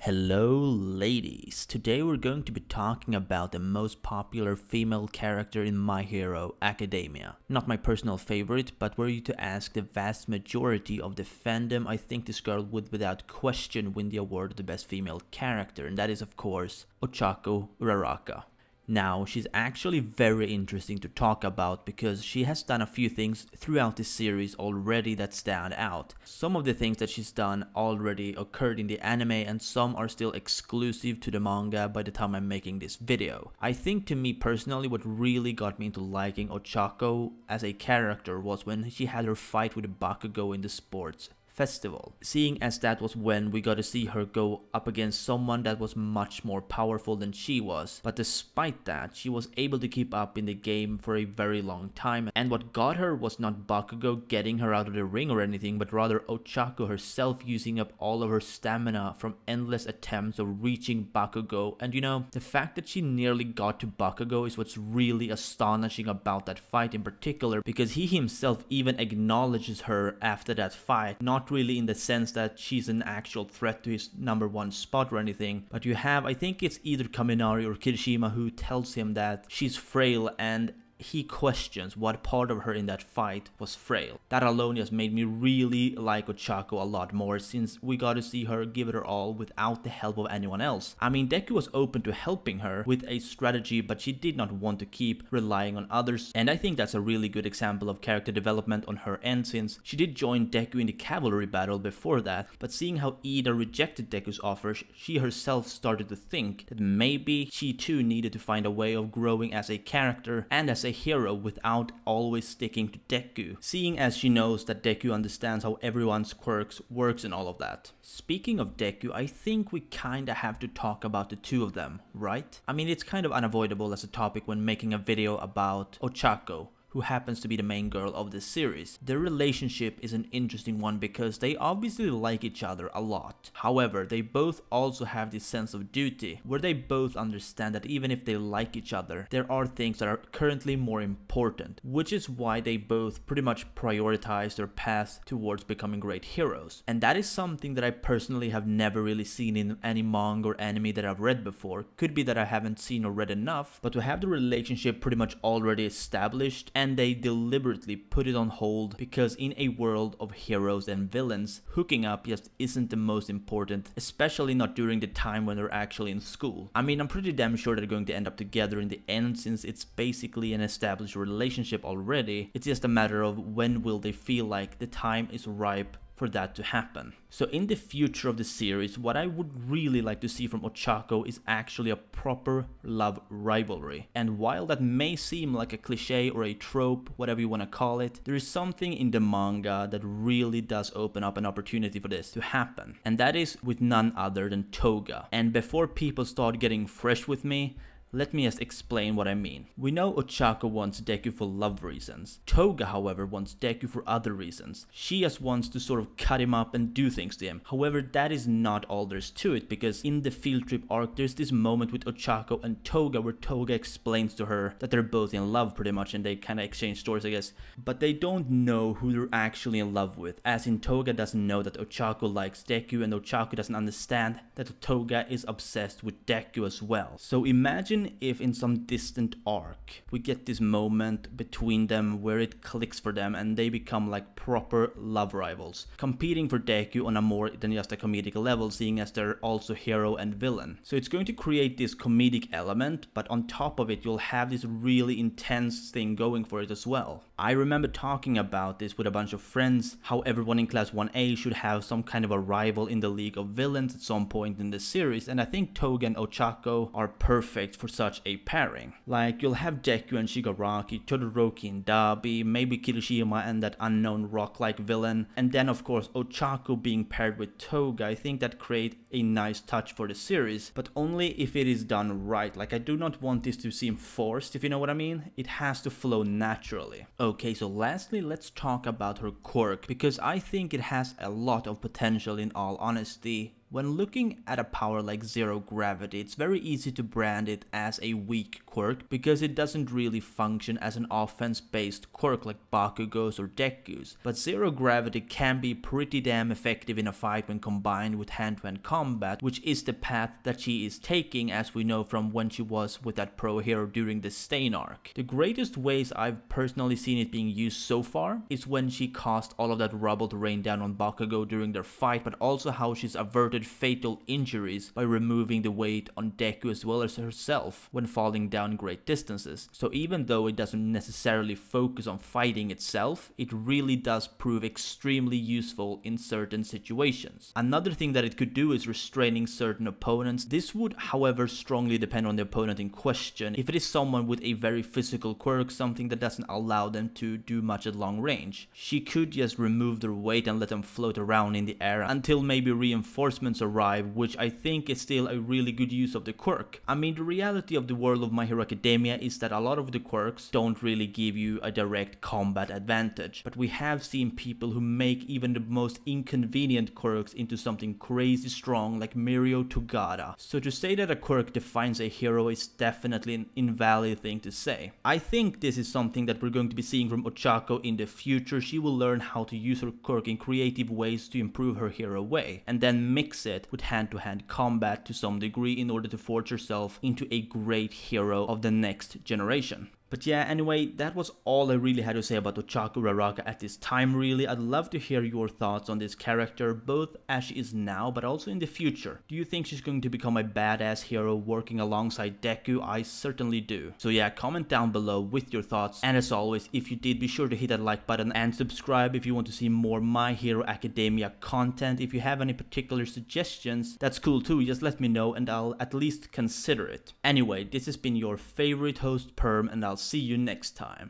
Hello ladies, today we're going to be talking about the most popular female character in My Hero Academia. Not my personal favorite, but were you to ask the vast majority of the fandom, I think this girl would without question win the award of the best female character, and that is of course Ochako Uraraka. Now, she's actually very interesting to talk about because she has done a few things throughout this series already that stand out. Some of the things that she's done already occurred in the anime and some are still exclusive to the manga by the time I'm making this video. I think to me personally what really got me into liking Ochako as a character was when she had her fight with Bakugo in the sports festival, seeing as that was when we got to see her go up against someone that was much more powerful than she was, but despite that she was able to keep up in the game for a very long time, and what got her was not Bakugo getting her out of the ring or anything, but rather Ochako herself using up all of her stamina from endless attempts of reaching Bakugo. And you know, the fact that she nearly got to Bakugo is what's really astonishing about that fight in particular, because he himself even acknowledges her after that fight, not really in the sense that she's an actual threat to his #1 spot or anything, but you have, I think it's either Kaminari or Kirishima who tells him that she's frail, and he questions what part of her in that fight was frail. That alone just made me really like Ochako a lot more, since we got to see her give it her all without the help of anyone else. I mean, Deku was open to helping her with a strategy, but she did not want to keep relying on others, and I think that's a really good example of character development on her end, since she did join Deku in the cavalry battle before that, but seeing how Ida rejected Deku's offer, she herself started to think that maybe she too needed to find a way of growing as a character and as a hero without always sticking to Deku, seeing as she knows that Deku understands how everyone's quirks works and all of that. Speaking of Deku, I think we kinda have to talk about the two of them, right? I mean, it's kind of unavoidable as a topic when making a video about Ochako, who happens to be the main girl of this series. Their relationship is an interesting one because they obviously like each other a lot. However, they both also have this sense of duty, where they both understand that even if they like each other, there are things that are currently more important, which is why they both pretty much prioritize their path towards becoming great heroes. And that is something that I personally have never really seen in any manga or anime that I've read before. Could be that I haven't seen or read enough, but to have the relationship pretty much already established, and they deliberately put it on hold because in a world of heroes and villains, hooking up just isn't the most important, especially not during the time when they're actually in school. I mean, I'm pretty damn sure they're going to end up together in the end, since it's basically an established relationship already. It's just a matter of when will they feel like the time is ripe for that to happen. So in the future of the series, what I would really like to see from Ochako is actually a proper love rivalry. And while that may seem like a cliche or a trope, whatever you want to call it, there is something in the manga that really does open up an opportunity for this to happen. And that is with none other than Toga. And before people start getting fresh with me, let me just explain what I mean. We know Ochako wants Deku for love reasons. Toga, however, wants Deku for other reasons. She just wants to sort of cut him up and do things to him. However, that is not all there is to it, because in the field trip arc, there's this moment with Ochako and Toga where Toga explains to her that they're both in love pretty much, and they kind of exchange stories, I guess. But they don't know who they're actually in love with, as in Toga doesn't know that Ochako likes Deku, and Ochako doesn't understand that Toga is obsessed with Deku as well. So imagine if in some distant arc we get this moment between them where it clicks for them and they become like proper love rivals, competing for Deku on a more than just a comedic level, seeing as they're also hero and villain. So it's going to create this comedic element, but on top of it you'll have this really intense thing going for it as well. I remember talking about this with a bunch of friends, how everyone in class 1A should have some kind of a rival in the League of Villains at some point in the series, and I think Toga and Ochako are perfect for such a pairing. Like, you'll have Deku and Shigaraki, Todoroki and Dabi, maybe Kirishima and that unknown rock-like villain, and then of course Ochako being paired with Toga. I think that creates a nice touch for the series, but only if it is done right. Like, I do not want this to seem forced, if you know what I mean. It has to flow naturally. Okay, so lastly, let's talk about her quirk, because I think it has a lot of potential in all honesty. When looking at a power like Zero Gravity, it's very easy to brand it as a weak quirk because it doesn't really function as an offense-based quirk like Bakugo's or Deku's. But Zero Gravity can be pretty damn effective in a fight when combined with hand-to-hand combat, which is the path that she is taking, as we know from when she was with that pro hero during the Stain arc. The greatest ways I've personally seen it being used so far is when she caused all of that rubble to rain down on Bakugo during their fight, but also how she's averted fatal injuries by removing the weight on Deku as well as herself when falling down great distances. So even though it doesn't necessarily focus on fighting itself, it really does prove extremely useful in certain situations. Another thing that it could do is restraining certain opponents. This would, however, strongly depend on the opponent in question. If it is someone with a very physical quirk, something that doesn't allow them to do much at long range, she could just remove their weight and let them float around in the air until maybe reinforcements arrive, which I think is still a really good use of the quirk. I mean, the reality of the world of My Hero Academia is that a lot of the quirks don't really give you a direct combat advantage, but we have seen people who make even the most inconvenient quirks into something crazy strong like Mirio Togata. So to say that a quirk defines a hero is definitely an invalid thing to say. I think this is something that we're going to be seeing from Ochako in the future. She will learn how to use her quirk in creative ways to improve her hero way, and then mix it with hand-to-hand combat to some degree in order to forge herself into a great hero of the next generation. But yeah, anyway, that was all I really had to say about Ochako Uraraka at this time really. I'd love to hear your thoughts on this character, both as she is now, but also in the future. Do you think she's going to become a badass hero working alongside Deku? I certainly do. So yeah, comment down below with your thoughts, and as always, if you did, be sure to hit that like button and subscribe if you want to see more My Hero Academia content. If you have any particular suggestions, that's cool too, just let me know and I'll at least consider it. Anyway, this has been your favorite host Perm, and I'll see you next time.